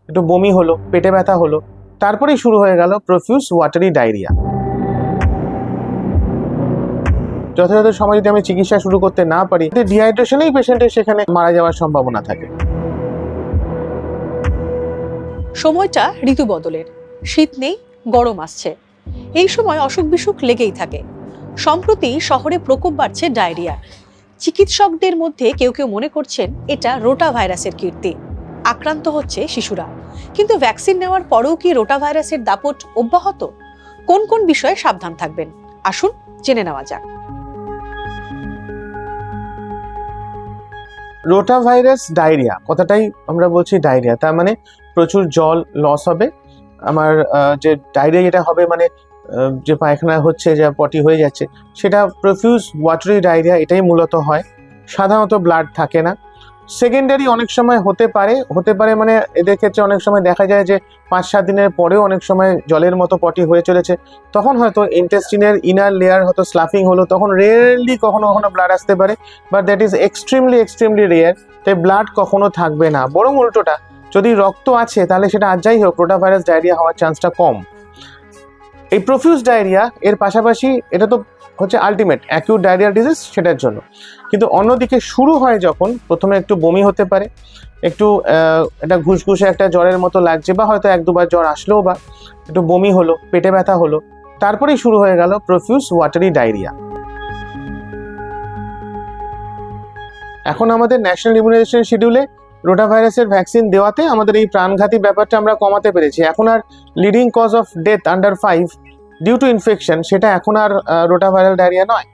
একটু বমি হলো, পেটে ব্যথা হলো, তারপরেই শুরু হয়ে গেল প্রফিউজ ওয়াটারি ডায়রিয়া। যথাযথ সময় যদি আমি চিকিৎসা শুরু করতে না পারি, ডিহাইড্রেশনেই পেশেন্টের সেখানে মারা যাওয়ার সম্ভাবনা থাকে। সময়টা ঋতু বদলের, শীত নেই, গরম আসছে, এই সময় অসুখ বিসুখ লেগেই থাকে। সম্প্রতি শহরে প্রকোপ বাড়ছে ডায়রিয়া। চিকিৎসকদের মধ্যে কেউ কেউ মনে করছেন এটা রোটা ভাইরাসের কীর্তি, আক্রান্ত হচ্ছে শিশুরা। কিন্তু ভ্যাকসিন নেওয়ার পরেও কি রোটা ভাইরাসের দাপট অব্যাহত? কোন কোন বিষয়ে সাবধান থাকবেন আসুন জেনে নেওয়া যাক। রোটা ভাইরাস ডায়রিয়া, কথাটাই আমরা বলছি ডায়রিয়া, তার মানে প্রচুর জল লস হবে। আমার যে ডায়রিয়া যেটা হবে, মানে যে পায়খানা হচ্ছে, যা পটি হয়ে যাচ্ছে, সেটা প্রফিউজ ওয়াটারি ডায়রিয়া, এটাই মূলত হয়। সাধারণত ব্লাড থাকে না। সেকেন্ডারি অনেক সময় হতে পারে মানে এদের ক্ষেত্রে অনেক সময় দেখা যায় যে 5-7 দিনের পরেও অনেক সময় জলের মতো পটি হয়ে চলেছে, তখন হয়তো ইন্টেস্টিনের ইনার লেয়ার হয়তো স্লাফিং হলো, তখন রেয়ারলি কখনো কখনো ব্লাড আসতে পারে, but that is extremely rare. তাই ব্লাড কখনো থাকবে না, বরং উল্টোটা, যদি রক্ত আছে তাহলে সেটা আর যাই হোক, রোটা ভাইরাস ডায়রিয়া হওয়ার চান্সটা কম। এই প্রফিউজ ডায়রিয়া এর পাশাপাশি এটা তো হচ্ছে আলটিমেট অ্যাকিউট ডায়রিয়া ডিজিজ, সেটার জন্য। কিন্তু অন্যদিকে শুরু হয় যখন, প্রথমে একটু বমি হতে পারে, একটু এটা ঘুষঘুষে একটা জ্বরের মতো লাগছে, বা হয়তো 1-2 বার জ্বর আসলেও, বা একটু বমি হলো, পেটে ব্যথা হলো, তারপরেই শুরু হয়ে গেল প্রফিউজ ওয়াটারি ডায়রিয়া। এখন আমাদের ন্যাশনাল ইমিউনাইজেশন শিডিউলে রোটা ভাইরাসের ভ্যাকসিন দেওয়াতে আমাদের এই প্রাণঘাতী ব্যাপারটা আমরা কমাতে পেরেছি। এখন আর leading cause of death under 5 due to infection, সেটা এখন আর রোটা ভাইরাল ডায়রিয়া নয়।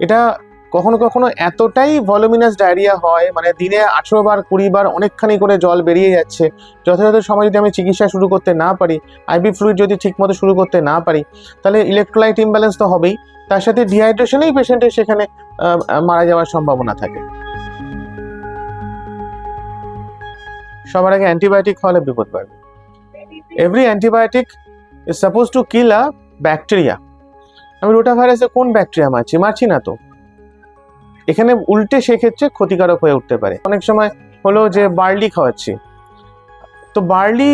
এটা কখনো কখনো এতটাই ভলিউমিনাস ডায়রিয়া হয়, মানে দিনে 18 বার 20 বার অনেকখানি করে জল বেরিয়ে যাচ্ছে। যথাযথ সময় যদি আমি চিকিৎসা শুরু করতে না পারি, আইভি ফ্লুইড যদি ঠিকমতো শুরু করতে না পারি, তাহলে ইলেকট্রোলাইট ইমব্যালেন্স তো হবেই, তার সাথে ডিহাইড্রেশনেই পেশেন্টের সেখানে মারা যাওয়ার সম্ভাবনা থাকে। সবার আগে অ্যান্টিবায়োটিক খাওয়ালে বিপদ বাড়বে। Every antibiotic is suppose to kill a bacteria. আমি রোটা ভাইরাসে কোন ব্যাকটেরিয়া মারছি না তো, এখানে উল্টে সেক্ষেত্রে ক্ষতিকারক হয়ে উঠতে পারে। অনেক সময় হলো যে বার্লি খাওয়াচ্ছি, তো বার্লি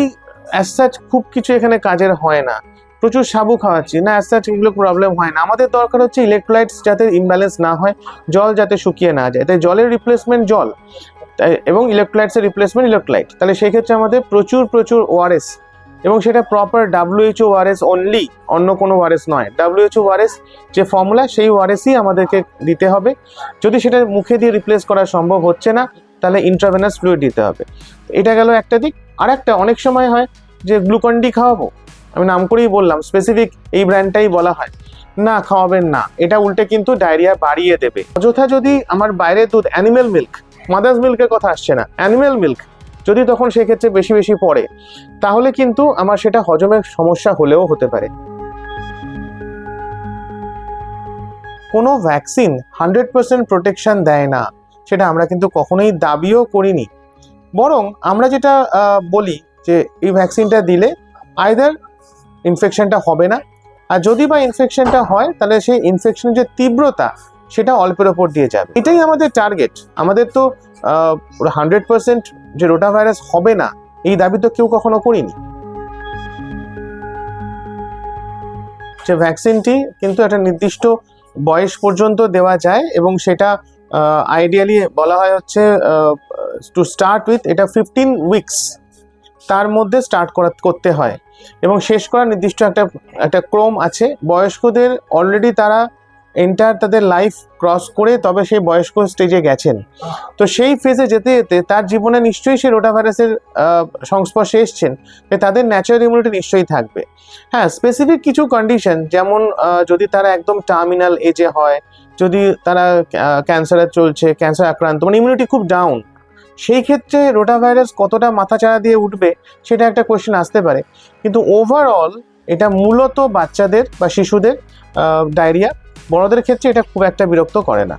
অ্যাজ সাচ খুব কিছু এখানে কাজের হয় না। প্রচুর সাবু খাওয়াচ্ছি না, অ্যাজ সাচ এগুলো প্রবলেম হয় না। আমাদের দরকার হচ্ছে ইলেকট্রোলাইটস যাতে ইমব্যালেন্স না হয়, জল যাতে শুকিয়ে না যায়, তাই জলের রিপ্লেসমেন্ট জল, এবং ইলেকট্রোলাইটসের রিপ্লেসমেন্ট ইলেকট্রোলাইট। তাহলে সেক্ষেত্রে আমাদের প্রচুর ওআরএস, এবং সেটা প্রপার WHO ওআরএস অনলি, অন্য কোনো ওআরএস নয়। WHO ওআরএস যে ফর্মুলা, সেই ওআরএসই আমাদেরকে দিতে হবে। যদি সেটা মুখে দিয়ে রিপ্লেস করা সম্ভব হচ্ছে না, তাহলে ইন্ট্রাভেনাস ফ্লুইড দিতে হবে। এটা গেল একটা দিক। আর একটা, অনেক সময় হয় যে গ্লুকন ডি খাওয়াবো, আমি নাম করেই বললাম, স্পেসিফিক এই ব্র্যান্ডটাই বলা হয়, না খাওয়াবেন না, এটা উল্টে কিন্তু ডায়রিয়া বাড়িয়ে দেবে। অযথা যদি আমার বাইরের দুধ, অ্যানিমেল মিল্ক, মাদার্স মিল্কের কথা আসছে না, অ্যানিমেল মিল্ক যদি তখন সেক্ষেত্রে বেশি পড়ে, তাহলে কিন্তু আমার সেটা হজমের সমস্যা হলেও হতে পারে। কোনো ভ্যাকসিন 100% প্রোটেকশন দেয় না, সেটা আমরা কিন্তু কখনোই দাবিও করিনি। বরং আমরা যেটা বলি যে এই ভ্যাকসিনটা দিলে আইদার ইনফেকশনটা হবে না, আর যদি বা ইনফেকশনটা হয়, তাহলে সেই ইনফেকশনের যে তীব্রতা, সেটা অল্পের ওপর দিয়ে যাবে। এটাই আমাদের টার্গেট। আমাদের তো 100% যে রোটা ভাইরাস হবে না, এই দাবি তো কেউ কখনো করিনি। যে ভ্যাকসিনটি কিন্তু একটা নির্দিষ্ট বয়স পর্যন্ত দেওয়া যায়, এবং সেটা আইডিয়ালি বলা হয় হচ্ছে টু স্টার্ট উইথ, এটা 15 উইকস তার মধ্যে স্টার্ট করতে হয়, এবং শেষ করার নির্দিষ্ট একটা ক্রম আছে। বয়স্কদের অলরেডি তারা তাদের লাইফ ক্রস করে তবে সেই বয়স্ক স্টেজে গেছেন, তো সেই ফেজে যেতে যেতে তার জীবনে নিশ্চয়ই সে রোটা ভাইরাসের সংস্পর্শে এসছেন, তাদের ন্যাচারাল ইমিউনিটি নিশ্চয়ই থাকবে। হ্যাঁ, স্পেসিফিক কিছু কন্ডিশন, যেমন যদি তারা একদম টার্মিনাল এজে হয়, যদি তারা ক্যান্সারে চলছে, ক্যান্সার আক্রান্ত, মানে ইমিউনিটি খুব ডাউন, সেই ক্ষেত্রে রোটা ভাইরাস কতটা মাথাচাড়া দিয়ে উঠবে, সেটা একটা কোয়েশ্চেন আসতে পারে। কিন্তু ওভারঅল এটা মূলত বাচ্চাদের বা শিশুদের ডায়রিয়া, বড়দের ক্ষেত্রে এটা খুব একটা বিরক্ত করে না।